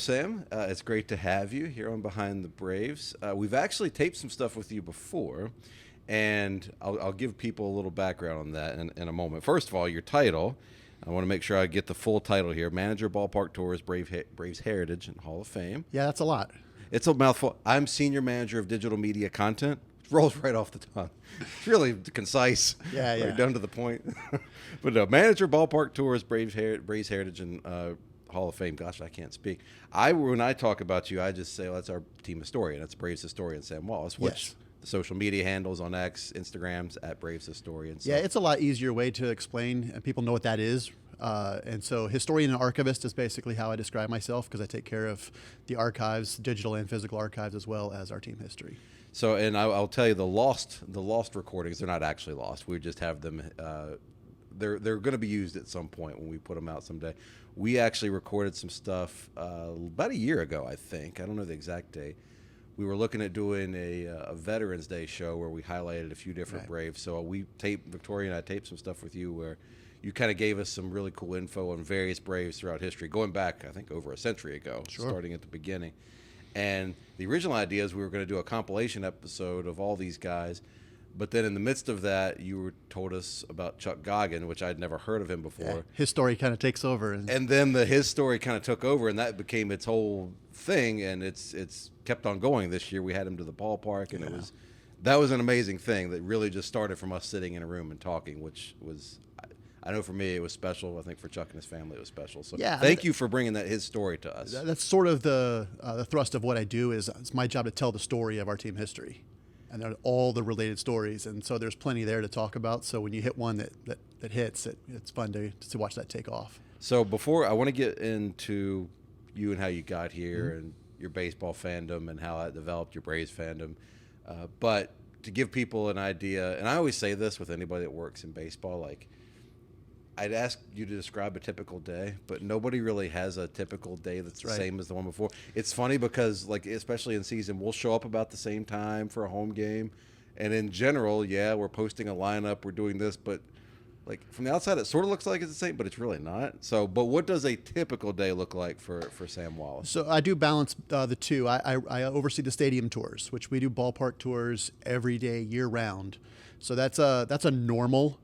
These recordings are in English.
Sam, it's great to have you here on Behind the Braves. We've actually taped some stuff with you before, and I'll give people a little background on that in a moment. First of all, your title. I want to make sure I get the full title here. Manager, Ballpark Tours, Braves Heritage, and Hall of Fame. Yeah, that's a lot. It's a mouthful. I'm Senior Manager of Digital Media Content. It rolls right off the tongue. It's really concise. Yeah. Right down to the point. But no, Manager, Ballpark Tours, Braves Heritage, and Hall of Fame. Gosh, I can't speak. When I talk about you, I just say, well, that's our team historian. That's Braves historian Sam Wallace, which Yes. the social media handles on X, Instagrams at Braves historian. So. Yeah, it's a lot easier way to explain, and people know what that is. And so historian and archivist is basically how I describe myself because I take care of the archives, digital and physical archives, as well as our team history. So, and I'll tell you, the lost recordings, they're not actually lost. We just have them. They're going to be used at some point when we put them out someday. We actually recorded some stuff about a year ago, I think. I don't know the exact date. We were looking at doing a Veterans Day show where we highlighted a few different Braves. So Victoria and I taped some stuff with you where you kind of gave us some really cool info on various Braves throughout history, going back, I think, over a century ago, starting at the beginning. And the original idea is we were going to do a compilation episode of all these guys. But then in the midst of that, you told us about Chuck Goggin, which I'd never heard of him before. Yeah, his story kind of takes over. And then his story kind of took over, and that became its whole thing, and it's kept on going this year. We had him to the ballpark, and that was an amazing thing that really just started from us sitting in a room and talking, which was, I know for me it was special. I think for Chuck and his family it was special. So thank you for bringing his story to us. That's sort of the thrust of what I do is it's my job to tell the story of our team history. And they're all the related stories, and so there's plenty there to talk about. So when you hit one that hits, it's fun to watch that take off. So before I want to get into you and how you got here and your baseball fandom and how that developed your Braves fandom, but to give people an idea, and I always say this with anybody that works in baseball, like I'd ask you to describe a typical day, but nobody really has a typical day that's the same as the one before. It's funny because, like, especially in season, we'll show up about the same time for a home game. And in general, we're posting a lineup, we're doing this, but like from the outside, it sort of looks like it's the same, but it's really not. So, but what does a typical day look like for Sam Wallace? So I do balance the two. I oversee the stadium tours, which we do ballpark tours every day, year round. So that's a normal.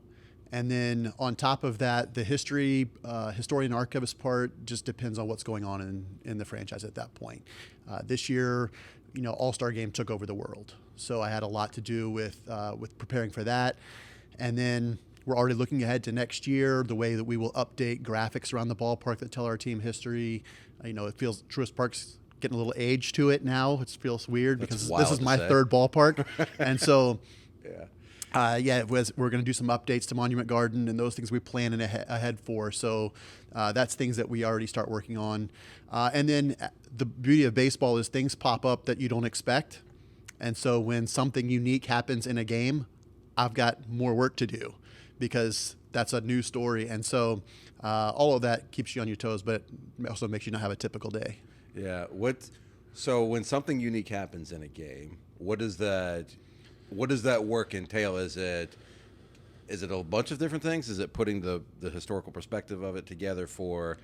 And then on top of that, the historian archivist part just depends on what's going on in the franchise at that point. This year, All-Star Game took over the world. So I had a lot to do with preparing for that. And then we're already looking ahead to next year, the way that we will update graphics around the ballpark that tell our team history. It feels Truist Park's getting a little age to it now. It feels weird because this is my third ballpark. And so... we're going to do some updates to Monument Garden and those things we plan ahead for. So that's things that we already start working on. And then the beauty of baseball is things pop up that you don't expect. And so when something unique happens in a game, I've got more work to do because that's a new story. And so all of that keeps you on your toes, but it also makes you not have a typical day. Yeah. So when something unique happens in a game, what does that work entail? Is it a bunch of different things? Is it putting the historical perspective of it together for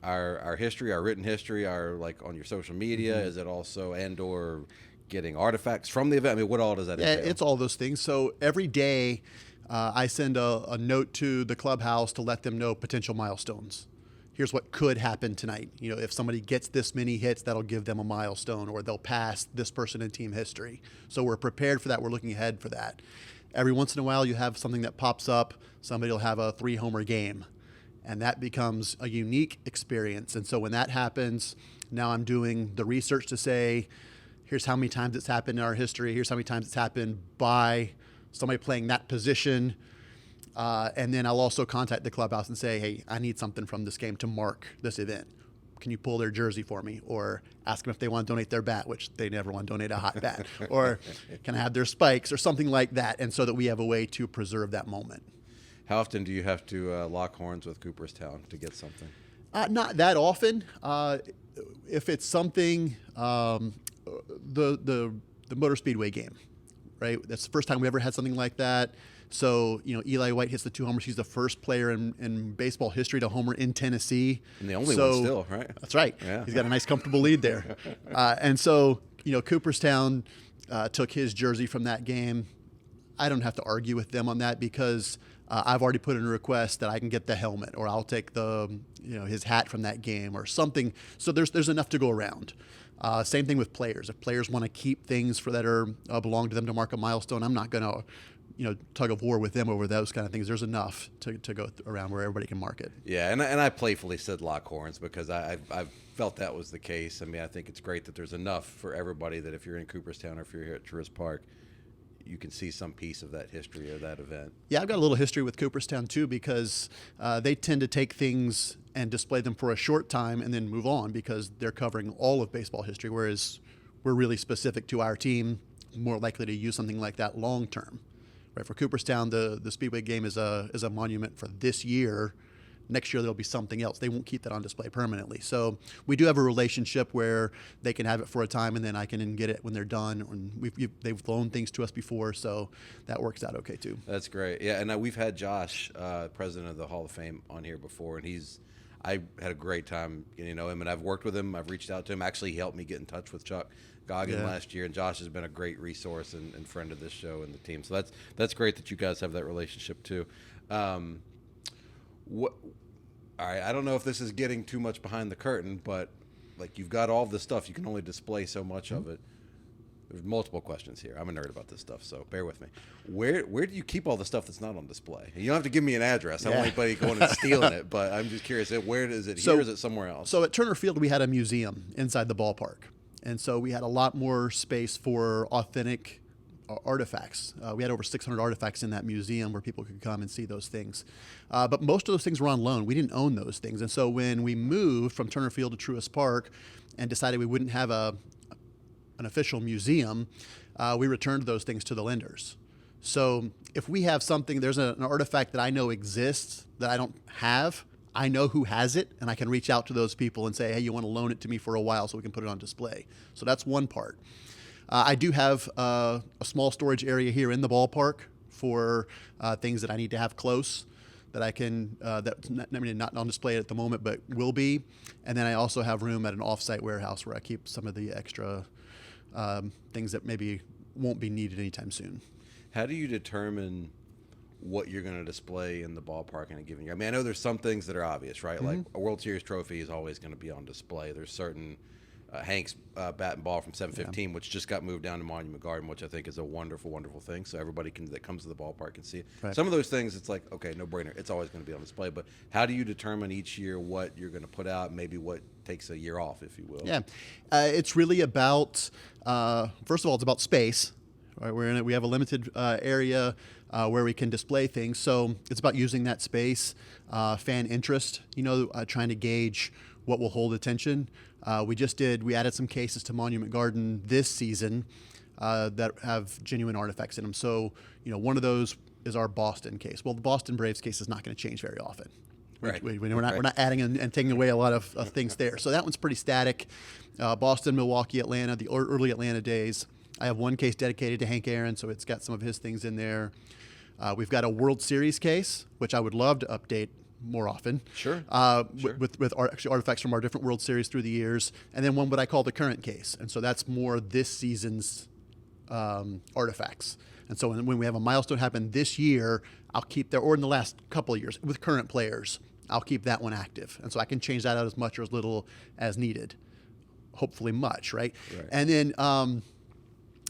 our history, our written history, on your social media? Is it also or getting artifacts from the event? I mean, what all does that entail? Yeah, it's all those things. So every day I send a note to the clubhouse to let them know potential milestones. Here's what could happen tonight. If somebody gets this many hits, that'll give them a milestone, or they'll pass this person in team history. So we're prepared for that. We're looking ahead for that. Every once in a while, you have something that pops up. Somebody will have a 3-homer game, and that becomes a unique experience. And so when that happens, now I'm doing the research to say, here's how many times it's happened in our history. Here's how many times it's happened by somebody playing that position. And then I'll also contact the clubhouse and say, hey, I need something from this game to mark this event. Can you pull their jersey for me? Or ask them if they want to donate their bat, which they never want to donate a hot bat. Or can I have their spikes or something like that? And so that we have a way to preserve that moment. How often do you have to lock horns with Cooperstown to get something? Not that often. If it's something, the Motor Speedway game, right? That's the first time we ever had something like that. So, Eli White hits the 2 homers. He's the first player in baseball history to homer in Tennessee. And the only one still, right? That's right. Yeah. He's got a nice, comfortable lead there. And so, Cooperstown took his jersey from that game. I don't have to argue with them on that because I've already put in a request that I can get the helmet, or I'll take his hat from that game or something. So there's enough to go around. Same thing with players. If players want to keep things that are belong to them to mark a milestone, I'm not going to tug of war with them over those kind of things. There's enough to go around where everybody can mark it. Yeah, and I playfully said Lockhorns because I've felt that was the case. I mean, I think it's great that there's enough for everybody that if you're in Cooperstown or if you're here at Truist Park, you can see some piece of that history or that event. Yeah, I've got a little history with Cooperstown too because they tend to take things and display them for a short time and then move on because they're covering all of baseball history, whereas we're really specific to our team, more likely to use something like that long term. Right, for Cooperstown, the Speedway game is a monument for this year. Next year, there'll be something else. They won't keep that on display permanently. So we do have a relationship where they can have it for a time, and then I can get it when they're done. And they've loaned things to us before, so that works out okay, too. That's great. Yeah, and we've had Josh, president of the Hall of Fame, on here before, and I had a great time getting to know him, and I've worked with him. I've reached out to him. Actually, he helped me get in touch with Chuck Goggin last year, and Josh has been a great resource and friend of this show and the team. So that's great that you guys have that relationship, too. All right, I don't know if this is getting too much behind the curtain, but like you've got all this stuff, you can only display so much of it. There's multiple questions here. I'm a nerd about this stuff, so bear with me. Where do you keep all the stuff that's not on display? You don't have to give me an address. I don't want anybody going and stealing it, but I'm just curious. Where is it here or is it somewhere else? So at Turner Field, we had a museum inside the ballpark. And so we had a lot more space for authentic artifacts. We had over 600 artifacts in that museum where people could come and see those things. But most of those things were on loan. We didn't own those things. And so when we moved from Turner Field to Truist Park and decided we wouldn't have an official museum, we returned those things to the lenders. So if we have something, there's an artifact that I know exists that I don't have, I know who has it, and I can reach out to those people and say, hey, you want to loan it to me for a while so we can put it on display. So that's one part. I do have a small storage area here in the ballpark for things that I need to have close that I can, that's not on display at the moment, but will be. And then I also have room at an off-site warehouse where I keep some of the extra things that maybe won't be needed anytime soon. How do you determine what you're going to display in the ballpark in a given year? I mean, I know there's some things that are obvious, right? Mm-hmm. Like a World Series trophy is always going to be on display. There's certain Hank's bat and ball from 715, which just got moved down to Monument Garden, which I think is a wonderful, wonderful thing. So everybody that comes to the ballpark can see it. Right. Some of those things, it's like, okay, no brainer. It's always going to be on display. But how do you determine each year what you're going to put out, maybe what takes a year off, if you will? Yeah, it's really about, first of all, it's about space. Right? We have a limited area where we can display things. So it's about using that space, fan interest, trying to gauge what will hold attention. We added some cases to Monument Garden this season that have genuine artifacts in them. So, one of those is our Boston case. Well, the Boston Braves case is not going to change very often. Right. We're not adding and taking away a lot of things there. So that one's pretty static. Boston, Milwaukee, Atlanta, the early Atlanta days. I have one case dedicated to Hank Aaron, so it's got some of his things in there. We've got a World Series case, which I would love to update more often. Sure. With actually artifacts from our different World Series through the years, and then one what I call the current case, and so that's more this season's artifacts. And so when we have a milestone happen this year, I'll keep there, or in the last couple of years with current players, I'll keep that one active, and so I can change that out as much or as little as needed. Hopefully, much, right? And then.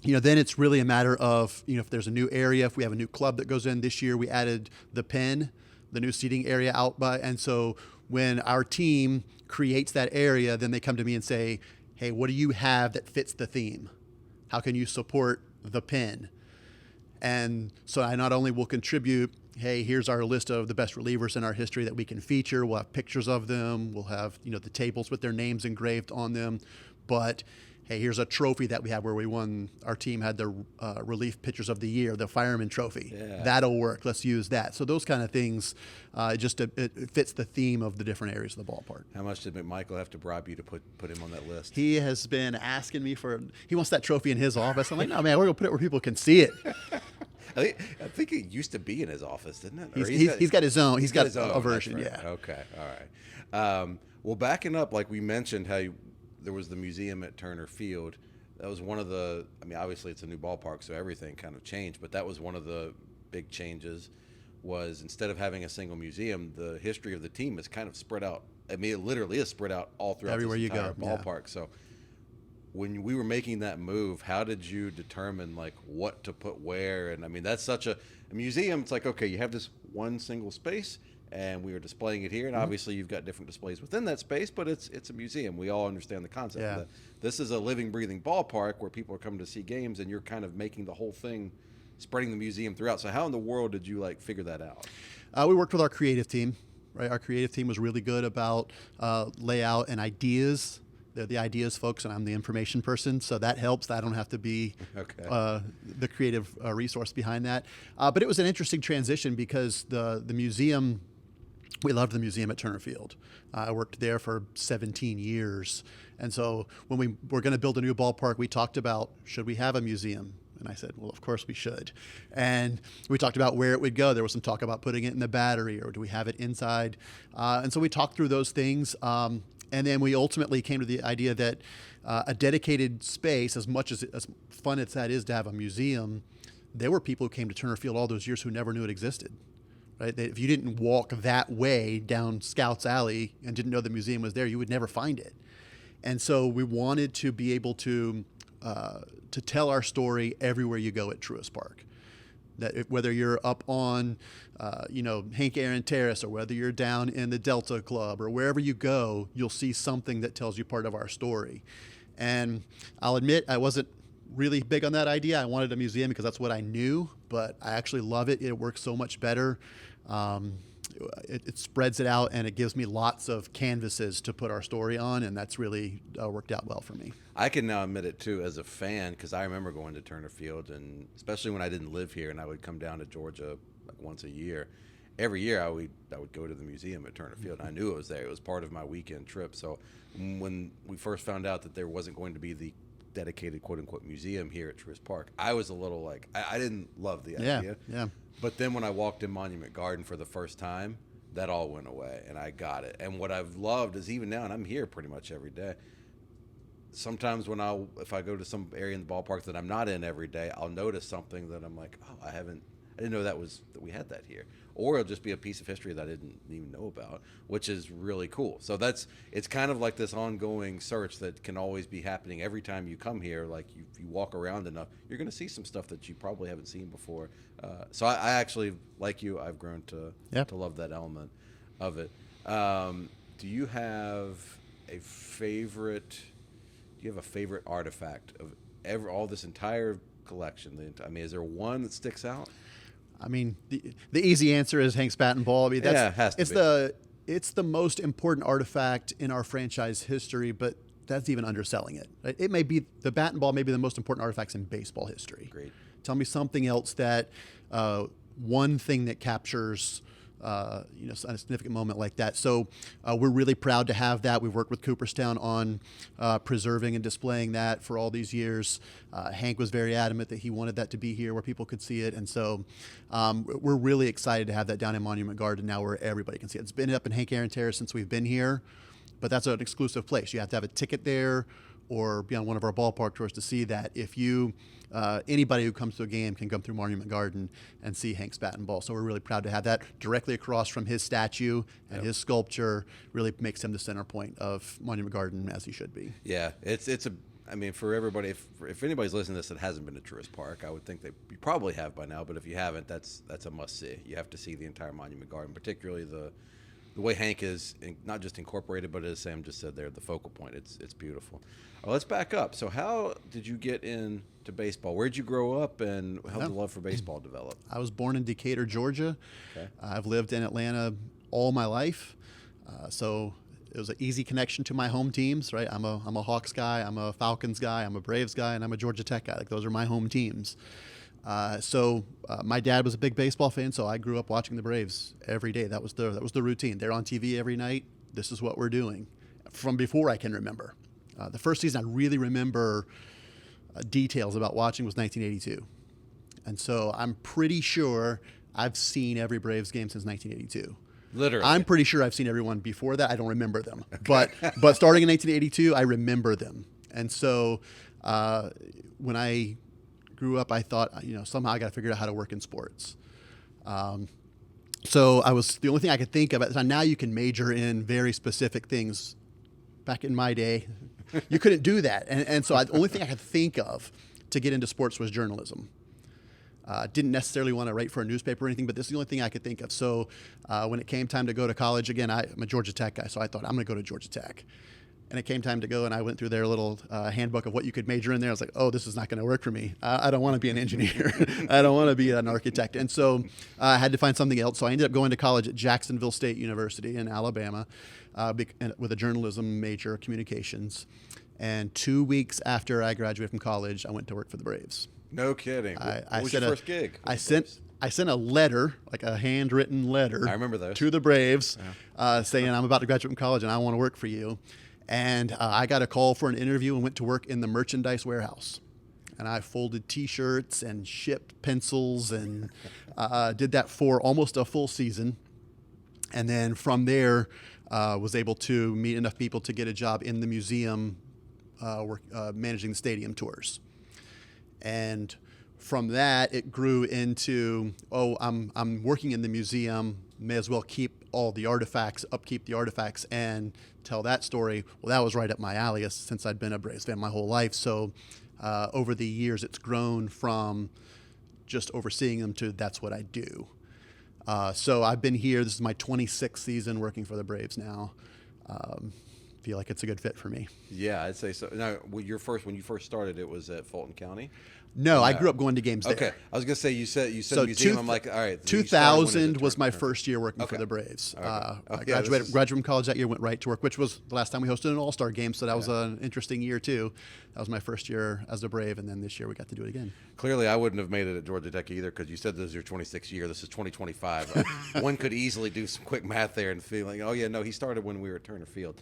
Then it's really a matter of, if there's a new area, if we have a new club that goes in this year, we added the pen, the new seating area out by, and so when our team creates that area, then they come to me and say, hey, what do you have that fits the theme? How can you support the pen? And so I not only will contribute, hey, here's our list of the best relievers in our history that we can feature. We'll have pictures of them. We'll have, the tables with their names engraved on them. But hey, here's a trophy that we have where we won. Our team had the relief pitchers of the year, the Fireman Trophy. Yeah. That'll work. Let's use that. So those kind of things, it fits the theme of the different areas of the ballpark. How much did McMichael have to bribe you to put him on that list? He has been asking me he wants that trophy in his office. I'm like, no, man, we're going to put it where people can see it. I think it used to be in his office, didn't it? Or He's got his own. He's got his own, a version. that's right. Yeah. Okay. All right. Well, backing up, like we mentioned, there was the museum at Turner Field. That was one of the. I mean, obviously it's a new ballpark, so everything kind of changed. But that was one of the big changes. Was instead of having a single museum, the history of the team is kind of spread out. I mean, it literally is spread out all throughout Everywhere this you entire go, ballpark. Yeah. So when we were making that move, how did you determine like what to put where? And I mean, that's such a museum. It's like, okay, you have this one single space and we are displaying it here. And obviously you've got different displays within that space, but it's a museum. We all understand the concept of that. This is a living, breathing ballpark where people are coming to see games and you're kind of making the whole thing, spreading the museum throughout. So how in the world did you like figure that out? We worked with our creative team, right? Our creative team was really good about layout and ideas. They're the ideas folks, and I'm the information person, so that helps. I don't have to be the creative resource behind that. But it was an interesting transition because the museum, we loved the museum at Turner Field. I worked there for 17 years. And so when we were going to build a new ballpark, we talked about, should we have a museum? And I said, well, of course we should. And we talked about where it would go. There was some talk about putting it in the Battery, or do we have it inside? And so we talked through those things. And then we ultimately came to the idea that a dedicated space, as much as fun as that is to have a museum, there were people who came to Turner Field all those years who never knew it existed. Right? If you didn't walk that way down Scouts Alley and didn't know the museum was there, you would never find it. And so we wanted to be able to tell our story everywhere you go at Truist Park. That whether you're up on, Hank Aaron Terrace, or whether you're down in the Delta Club, or wherever you go, you'll see something that tells you part of our story. And I'll admit, I wasn't really big on that idea. I wanted a museum because that's what I knew, but I actually love it. It works so much better. It spreads it out, and it gives me lots of canvases to put our story on, and that's really worked out well for me. I can now admit it too as a fan, because I remember going to Turner Field, and especially when I didn't live here and I would come down to Georgia like once a year. Every year I would go to the museum at Turner Field, and I knew it was there. It was part of my weekend trip. So when we first found out that there wasn't going to be the dedicated quote-unquote museum here at Truist Park, I was a little like, I didn't love the idea. Yeah. But then when I walked in Monument Garden for the first time, that all went away, and I got it. And what I've loved is even now, and I'm here pretty much every day, sometimes if I go to some area in the ballpark that I'm not in every day, I'll notice something that I'm like, oh, I didn't know that we had that here. Or it'll just be a piece of history that I didn't even know about, which is really cool. So it's kind of like this ongoing search that can always be happening every time you come here. Like if you walk around enough, you're going to see some stuff that you probably haven't seen before. So I actually, like you, I've grown to love that element of it. Do you have a favorite? Do you have a favorite artifact of all this entire collection? I mean, is there one that sticks out? I mean, the easy answer is Hank's bat and ball. I mean, it has to be. It's the most important artifact in our franchise history, but that's even underselling it. Right? It may be the bat and ball, may be the most important artifacts in baseball history. Great. Tell me something else that one thing that captures a significant moment like that. So we're really proud to have that. We've worked with Cooperstown on preserving and displaying that for all these years. Hank was very adamant that he wanted that to be here where people could see it. And so we're really excited to have that down in Monument Garden now where everybody can see it. It's been up in Hank Aaron Terrace since we've been here, but that's an exclusive place. You have to have a ticket there or be on one of our ballpark tours to see that. If you anybody who comes to a game can come through Monument Garden and see Hank's bat and ball. So we're really proud to have that directly across from his statue, and his sculpture really makes him the center point of Monument Garden, as he should be. Yeah, I mean, for everybody, if anybody's listening to this that hasn't been to Truist Park, I would think you probably have by now. But if you haven't, that's a must see. You have to see the entire Monument Garden, particularly the way Hank is not just incorporated, but as Sam just said there, the focal point. It's beautiful. Well, let's back up. So how did you get into baseball? Where did you grow up, and how did the love for baseball develop? I was born in Decatur, Georgia. Okay. I've lived in Atlanta all my life, so it was an easy connection to my home teams. Right, I'm a Hawks guy, I'm a Falcons guy, I'm a Braves guy, and I'm a Georgia Tech guy. Like those are my home teams. So my dad was a big baseball fan, so I grew up watching the Braves every day. That was the routine. They're on TV every night. This is what we're doing from before I can remember. The first season I really remember details about watching was 1982. And so I'm pretty sure I've seen every Braves game since 1982. Literally. I'm pretty sure I've seen everyone before that. I don't remember them. But starting in 1982, I remember them. And so when I grew up, I thought, somehow I got to figure out how to work in sports. So the only thing I could think of at the time. Now you can major in very specific things. Back in my day, you couldn't do that. And so the only thing I could think of to get into sports was journalism. Didn't necessarily want to write for a newspaper or anything, but this is the only thing I could think of. So when it came time to go to college, again, I'm a Georgia Tech guy, so I thought I'm going to go to Georgia Tech. And it came time to go, and I went through their little handbook of what you could major in there. I was like, oh, this is not going to work for me. I don't want to be an engineer. I don't want to be an architect. And so I had to find something else. So I ended up going to college at Jacksonville State University in Alabama with a journalism major, communications. And 2 weeks after I graduated from college, I went to work for the Braves. No kidding. What was your first gig? I sent a letter, like a handwritten letter. I remember those. To the Braves saying, I'm about to graduate from college and I want to work for you. And I got a call for an interview and went to work in the merchandise warehouse. And I folded T-shirts and shipped pencils and did that for almost a full season. And then from there, was able to meet enough people to get a job in the museum managing the stadium tours. And from that, it grew into, I'm working in the museum, may as well keep all the artifacts, upkeep the artifacts, and tell that story. Well, that was right up my alley since I'd been a Braves fan my whole life. So over the years, it's grown from just overseeing them to that's what I do. So I've been here. This is my 26th season working for the Braves now. Feel like it's a good fit for me. Yeah, I'd say so. Now, when you first started, it was at Fulton County? No, I grew up going to games there. Okay, I was gonna say you said so museum. I'm like, all right. 2000 was my first year working for the Braves. Okay. I graduated from college that year, went right to work, which was the last time we hosted an All-Star game. So that was an interesting year too. That was my first year as a Brave, and then this year we got to do it again. Clearly, I wouldn't have made it at Georgia Tech either because you said this is your 26th year. This is 2025. One could easily do some quick math there and feel like, oh yeah, no, he started when we were at Turner Field.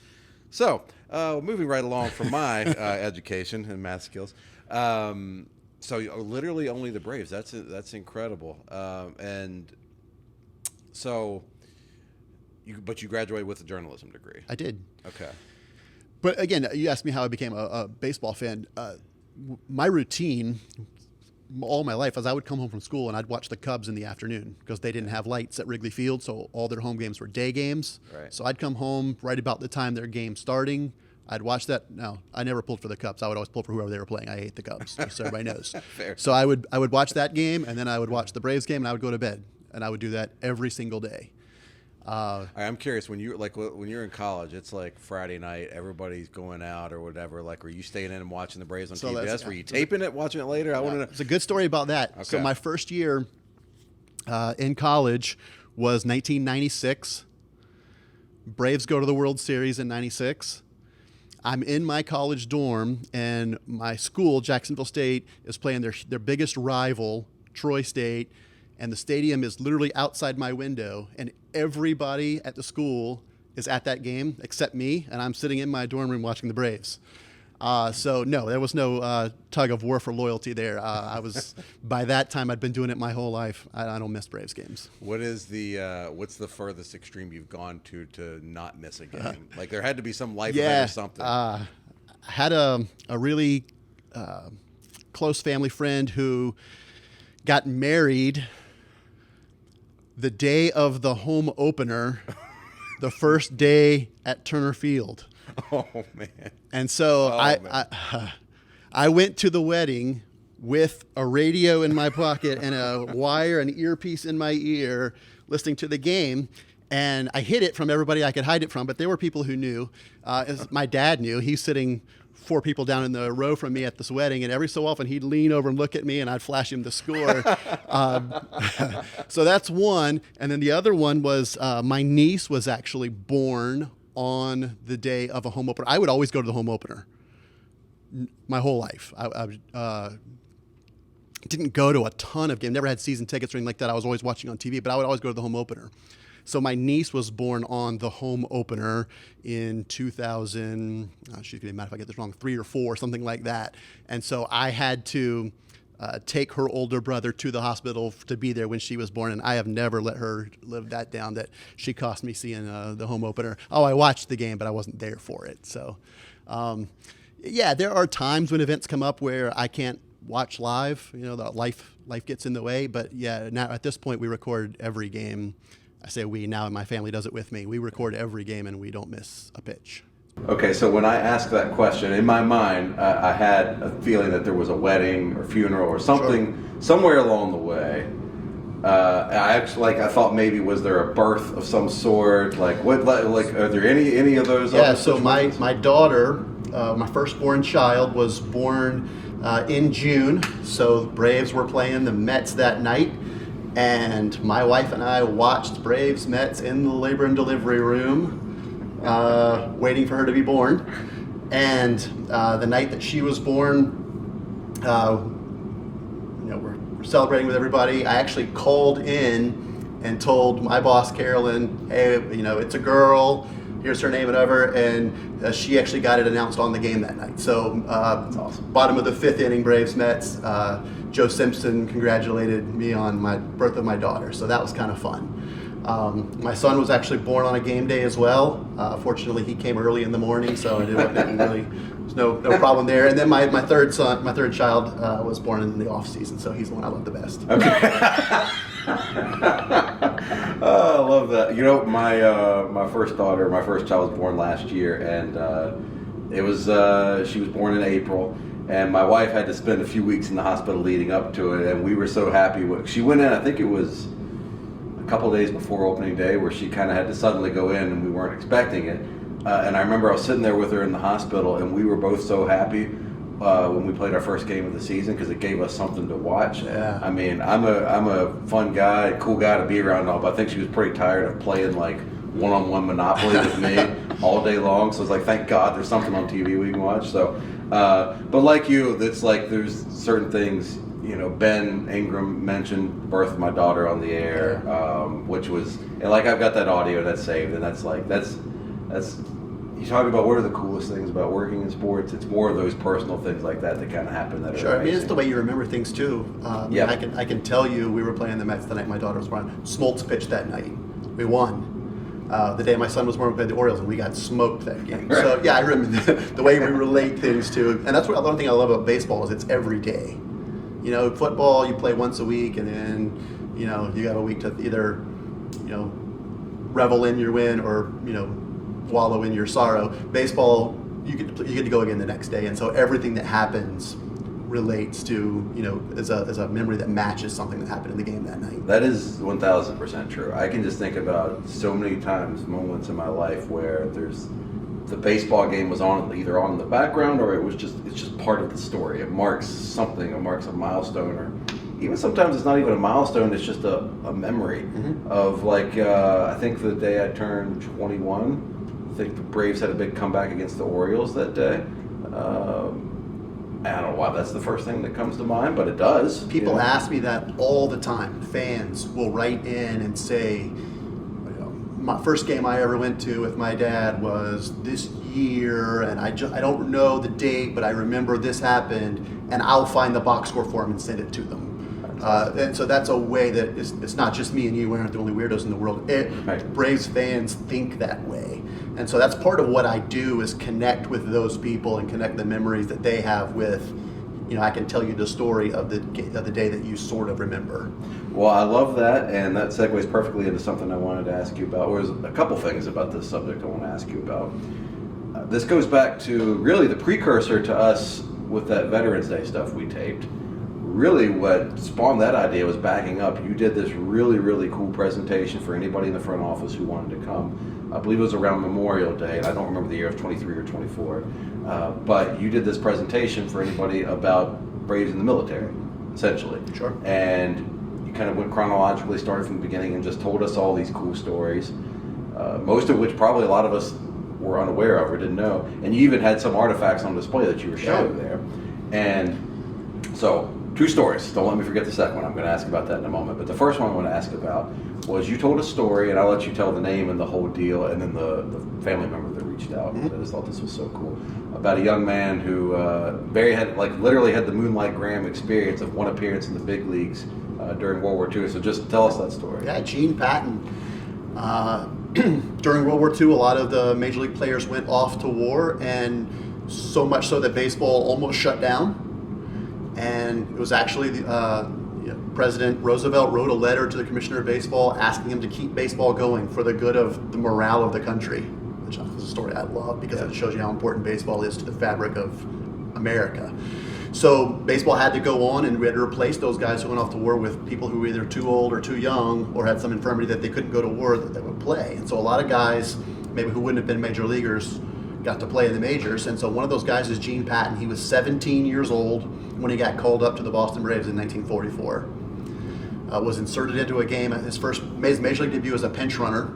So moving right along from my education and math skills. So literally only the Braves. That's incredible. And so, but you graduated with a journalism degree. I did. Okay. But again, you asked me how I became a baseball fan. My routine all my life was I would come home from school and I'd watch the Cubs in the afternoon because they didn't have lights at Wrigley Field, so all their home games were day games. Right. So I'd come home right about the time their game's starting. I'd watch that. No, I never pulled for the Cubs. I would always pull for whoever they were playing. I hate the Cubs, just so everybody knows. Fair. So I would watch that game, and then I would watch the Braves game, and I would go to bed. And I would do that every single day. I'm curious, when you're in college, it's like Friday night, everybody's going out or whatever. Like, were you staying in and watching the Braves on TBS? Were you taping it, watching it later? I want to know. It's a good story about that. Okay. So my first year in college was 1996. Braves go to the World Series in 96. I'm in my college dorm, and my school, Jacksonville State, is playing their biggest rival, Troy State, and the stadium is literally outside my window, and everybody at the school is at that game except me, and I'm sitting in my dorm room watching the Braves. So no, there was no tug of war for loyalty there. By that time, I'd been doing it my whole life. I don't miss Braves games. What's the furthest extreme you've gone to not miss a game? Like there had to be some life event or something. I had a really close family friend who got married the day of the home opener, the first day at Turner Field. Oh man! And so I went to the wedding with a radio in my pocket and a wire and earpiece in my ear, listening to the game. And I hid it from everybody I could hide it from, but there were people who knew. My dad knew. He's sitting 4 people down in the row from me at this wedding, and every so often he'd lean over and look at me, and I'd flash him the score. So that's one. And then the other one was my niece was actually born on the day of a home opener. I would always go to the home opener my whole life. I didn't go to a ton of games, never had season tickets or anything like that. I was always watching on TV, but I would always go to the home opener. So my niece was born on the home opener in 2000, she's going to be mad if I get this wrong, 3 or 4, something like that. And so I had to take her older brother to the hospital to be there when she was born, and I have never let her live that down. That she cost me seeing the home opener. Oh, I watched the game, but I wasn't there for it. So, yeah, there are times when events come up where I can't watch live. The life gets in the way. But yeah, now at this point we record every game. I say we now, and my family does it with me. We record every game, and we don't miss a pitch. Okay, so when I asked that question, in my mind, I had a feeling that there was a wedding or funeral or something somewhere along the way. I thought maybe was there a birth of some sort? Are there any of those? Yeah. So my daughter, my firstborn child, was born in June. So Braves were playing the Mets that night, and my wife and I watched Braves Mets in the labor and delivery room. Waiting for her to be born, and the night that she was born, we're celebrating with everybody. I actually called in and told my boss Carolyn, "Hey, it's a girl. Here's her name, whatever." And she actually got it announced on the game that night. So, that's awesome. Bottom of the fifth inning, Braves Mets. Joe Simpson congratulated me on my birth of my daughter, so that was kind of fun. My son was actually born on a game day as well. Fortunately, he came early in the morning, so there's no problem there. And then my third child was born in the off season, so he's the one I love the best. Okay. Oh, I love that. My first daughter, my first child was born last year, and she was born in April. And my wife had to spend a few weeks in the hospital leading up to it, and we were so happy. She went in, I think it was a couple of days before opening day, where she kind of had to suddenly go in, and we weren't expecting it. And I remember I was sitting there with her in the hospital, and we were both so happy when we played our first game of the season, because it gave us something to watch. Yeah. I mean, I'm a fun guy, cool guy to be around and all, but I think she was pretty tired of playing like one-on-one Monopoly with me all day long. So it's like, thank God there's something on TV we can watch. So, but like you, it's like there's certain things. Ben Ingram mentioned the birth of my daughter on the air, which was, and like I've got that audio that's saved, and that's you talk about what are the coolest things about working in sports. It's more of those personal things like that kind of happen that are sure. I mean, amazing. it's the way you remember things too. Yeah. I can tell you, we were playing the Mets the night my daughter was born. Smoltz pitched that night. We won. The day my son was born, we played the Orioles, and we got smoked that game. Right. So yeah, I remember the way we relate things to, and that's what the one thing I love about baseball is it's every day. Football you play once a week, and then you got a week to either revel in your win or wallow in your sorrow. Baseball, you get to go again the next day, and so everything that happens relates to as a memory that matches something that happened in the game that night. That is 1,000% true. I can just think about so many moments in my life where the baseball game was either on in the background, or it's just part of the story. It marks something. It marks a milestone, or even sometimes it's not even a milestone. It's just a memory of I think the day I turned 21. I think the Braves had a big comeback against the Orioles that day. I don't know why that's the first thing that comes to mind, but it does. People ask me that all the time. Fans will write in and say, my first game I ever went to with my dad was this year, and I don't know the date, but I remember this happened, and I'll find the box score for them and send it to them. And so that's a way that it's not just me and you. We're not the only weirdos in the world. Right. Braves fans think that way. And so that's part of what I do, is connect with those people and connect the memories that they have with, I can tell you the story of the day that you sort of remember. Well, I love that, and that segues perfectly into something I wanted to ask you about. There's a couple things about this subject I want to ask you about. This goes back to really the precursor to us with that Veterans Day stuff we taped. Really what spawned that idea was backing up. You did this really, really cool presentation for anybody in the front office who wanted to come. I believe it was around Memorial Day, and I don't remember the year, of 23 or 24. But you did this presentation for anybody about Braves in the military, essentially. Sure. And you kind of went chronologically, started from the beginning, and just told us all these cool stories, most of which probably a lot of us were unaware of or didn't know. And you even had some artifacts on display that you were showing there. And so Two stories. Don't let me forget the second one. I'm going to ask about that in a moment. But the first one I want to ask about was you told a story, and I'll let you tell the name and the whole deal, and then the family member that reached out. I just thought this was so cool. About a young man who literally had the Moonlight Graham experience of one appearance in the big leagues during World War II. So just tell us that story. Yeah, Gene Patton. During World War II, a lot of the major league players went off to war, and so much so that baseball almost shut down. And it was actually President Roosevelt wrote a letter to the Commissioner of Baseball asking him to keep baseball going for the good of the morale of the country, which is a story I love because it shows you how important baseball is to the fabric of America. So baseball had to go on, and we had to replace those guys who went off to war with people who were either too old or too young or had some infirmity that they couldn't go to war that they would play. And so a lot of guys, maybe who wouldn't have been major leaguers, got to play in the majors. And so one of those guys is Gene Patton. He was 17 years old when he got called up to the Boston Braves in 1944. Was inserted into a game. His first major league debut as a pinch runner.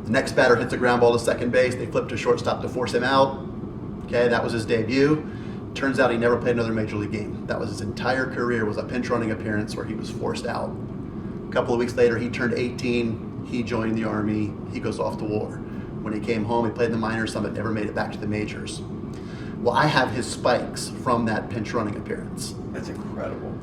The next batter hits a ground ball to second base. They flip to shortstop to force him out. Okay, that was his debut. Turns out he never played another major league game. That was his entire career, was a pinch running appearance where he was forced out. A couple of weeks later, he turned 18. He joined the Army. He goes off to war. When he came home, he played in the minors, some, but never made it back to the majors. Well, I have his spikes from that pinch running appearance. That's incredible.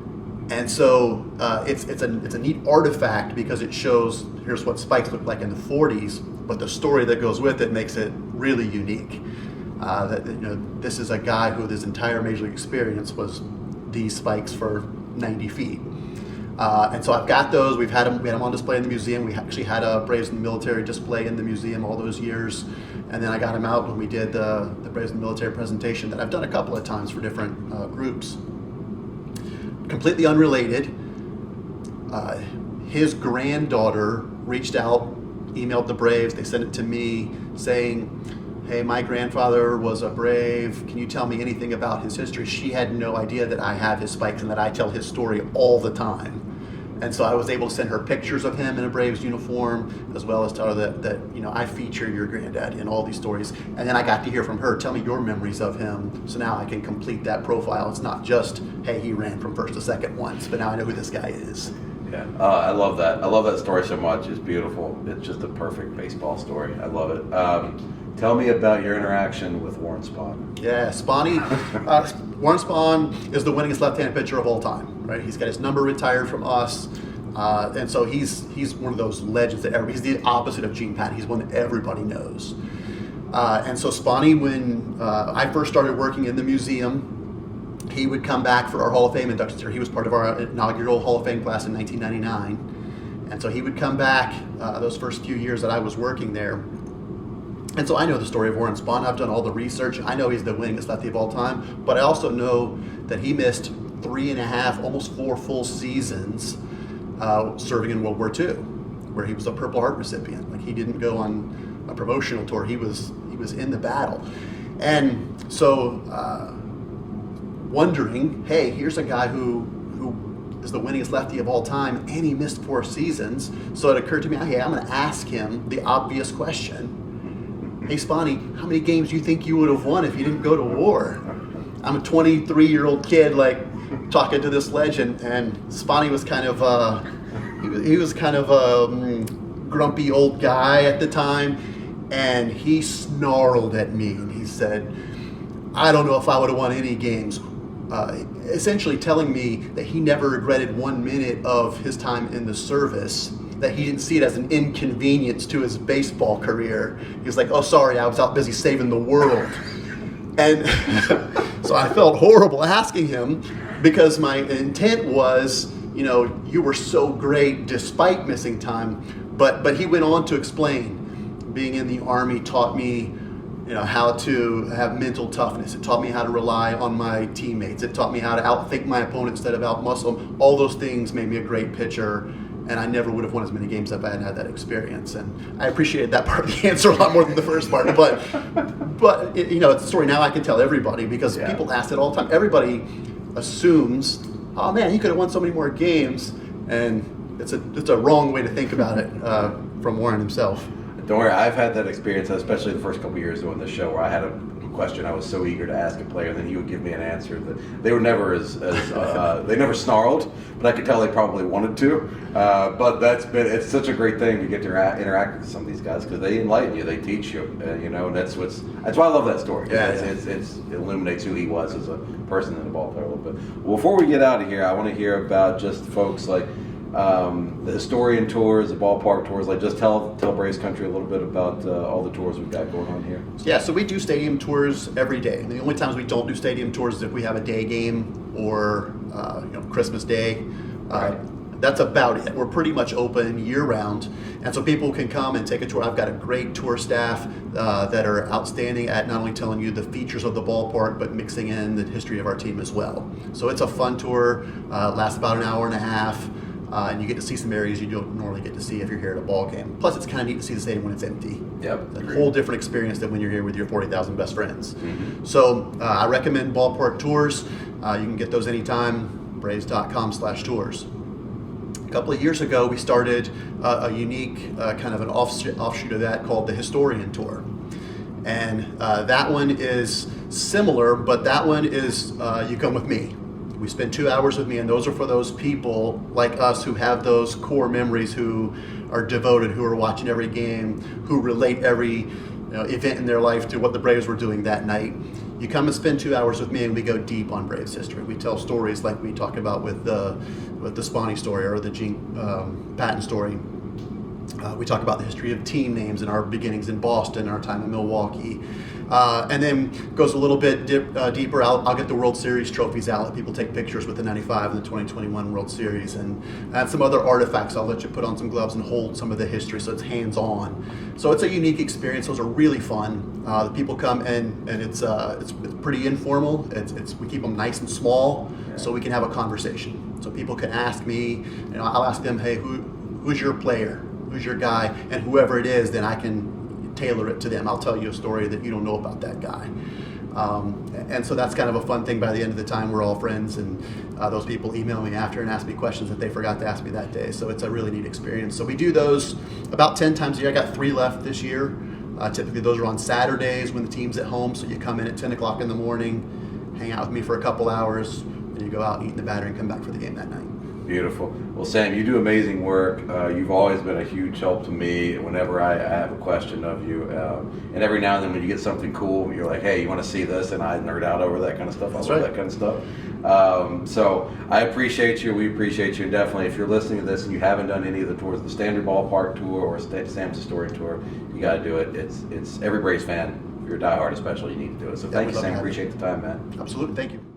And so it's a neat artifact because it shows here's what spikes looked like in the 40s, but the story that goes with it makes it really unique. This is a guy who his entire major league experience was these spikes for 90 feet. And so I've got those. We had them on display in the museum. We actually had a Braves in the Military display in the museum all those years. And then I got him out when we did the Braves in the Military presentation that I've done a couple of times for different groups. Completely unrelated, his granddaughter reached out, emailed the Braves. They sent it to me saying, hey, my grandfather was a Brave. Can you tell me anything about his history? She had no idea that I have his spikes and that I tell his story all the time. And so I was able to send her pictures of him in a Braves uniform, as well as tell her that I feature your granddad in all these stories. And then I got to hear from her, tell me your memories of him. So now I can complete that profile. It's not just, hey, he ran from first to second once, but now I know who this guy is. Yeah, I love that. I love that story so much. It's beautiful. It's just a perfect baseball story. I love it. Tell me about your interaction with Warren Spahn. Yeah, Spahny. Warren Spahn is the winningest left-handed pitcher of all time, right? He's got his number retired from us, and so he's one of those legends that he's the opposite of Gene Patton. He's one that everybody knows. And so Spahny, when I first started working in the museum, he would come back for our Hall of Fame induction. He was part of our inaugural Hall of Fame class in 1999, and so he would come back those first few years that I was working there. And so I know the story of Warren Spahn. I've done all the research. I know he's the winningest lefty of all time, but I also know that he missed 3.5, almost 4 full seasons serving in World War II, where he was a Purple Heart recipient. Like, he didn't go on a promotional tour. He was in the battle. And so wondering, hey, here's a guy who is the winningest lefty of all time, and he missed 4 seasons. So it occurred to me, hey, I'm going to ask him the obvious question. Hey, Spahny, how many games do you think you would have won if you didn't go to war? I'm a 23-year-old kid, talking to this legend, and Spahny was kind of he was kind of a grumpy old guy at the time, and he snarled at me, and he said, I don't know if I would have won any games, essentially telling me that he never regretted 1 minute of his time in the service, that he didn't see it as an inconvenience to his baseball career. He was like, oh, sorry, I was out busy saving the world. And so I felt horrible asking him, because my intent was, you were so great despite missing time. But he went on to explain, being in the Army taught me how to have mental toughness. It taught me how to rely on my teammates. It taught me how to outthink my opponent instead of outmuscle them. All those things made me a great pitcher, and I never would have won as many games if I hadn't had that experience. And I appreciated that part of the answer a lot more than the first part. But it's a story now I can tell everybody, because people ask it all the time. Everybody assumes, oh man, he could have won so many more games, and it's a wrong way to think about it from Warren himself. Don't worry, I've had that experience, especially the first couple of years doing this show, where I had a question I was so eager to ask a player, and then he would give me an answer that they were never they never snarled, but I could tell they probably wanted to. But it's such a great thing to get to interact with some of these guys, because they enlighten you, they teach you, you know, and that's why I love that story. It illuminates who he was as a person and a ball player a little bit. Well, before we get out of here, I want to hear about just folks like the historian tours, the ballpark tours. Like, just tell Braves Country a little bit about all the tours we've got going on here. Yeah, so we do stadium tours every day. The only times we don't do stadium tours is if we have a day game or Christmas Day. Right. That's about it. We're pretty much open year round, and so people can come and take a tour. I've got a great tour staff that are outstanding at not only telling you the features of the ballpark, but mixing in the history of our team as well. So it's a fun tour, lasts about an hour and a half. And you get to see some areas you don't normally get to see if you're here at a ball game. Plus, it's kind of neat to see the stadium when it's empty. Yep. It's a whole different experience than when you're here with your 40,000 best friends. Mm-hmm. So I recommend ballpark tours. You can get those anytime, braves.com/tours. A couple of years ago, we started a unique kind of an offshoot of that called the Historian Tour. And that one is similar, but that one is you come with me. We spend 2 hours with me, and those are for those people like us who have those core memories, who are devoted, who are watching every game, who relate every event in their life to what the Braves were doing that night. You come and spend 2 hours with me, and we go deep on Braves history. We tell stories like we talk about with the Spani story or the Gene Patton story. We talk about the history of team names and our beginnings in Boston, our time in Milwaukee. And then goes a little bit deeper. I'll get the World Series trophies out. People take pictures with the 95 and the 2021 World Series, and some other artifacts. I'll let you put on some gloves and hold some of the history, so it's hands-on. So it's a unique experience. Those are really fun. The people come and it's pretty informal. We keep them nice and small, so we can have a conversation. So people can ask me, I'll ask them, hey, who's your player? Who's your guy? And whoever it is, then I can tailor it to them. I'll tell you a story that you don't know about that guy. And so that's kind of a fun thing. By the end of the time, we're all friends, and those people email me after and ask me questions that they forgot to ask me that day. So it's a really neat experience. So we do those about 10 times a year. I got 3 left this year. Typically those are on Saturdays when the team's at home. So you come in at 10 o'clock in the morning, hang out with me for a couple hours, and you go out and eat in the Battery and come back for the game that night. Beautiful. Well, Sam, you do amazing work. You've always been a huge help to me whenever I have a question of you. And every now and then when you get something cool, you're like, hey, you want to see this? And I nerd out over that kind of stuff. I love that kind of stuff. So I appreciate you. We appreciate you. And definitely, if you're listening to this and you haven't done any of the tours, the standard ballpark tour or Sam's Historian tour, you got to do it. It's every Braves fan. If you're a diehard especially, you need to do it. So thank you, Sam. Appreciate the time, man. Absolutely. Thank you.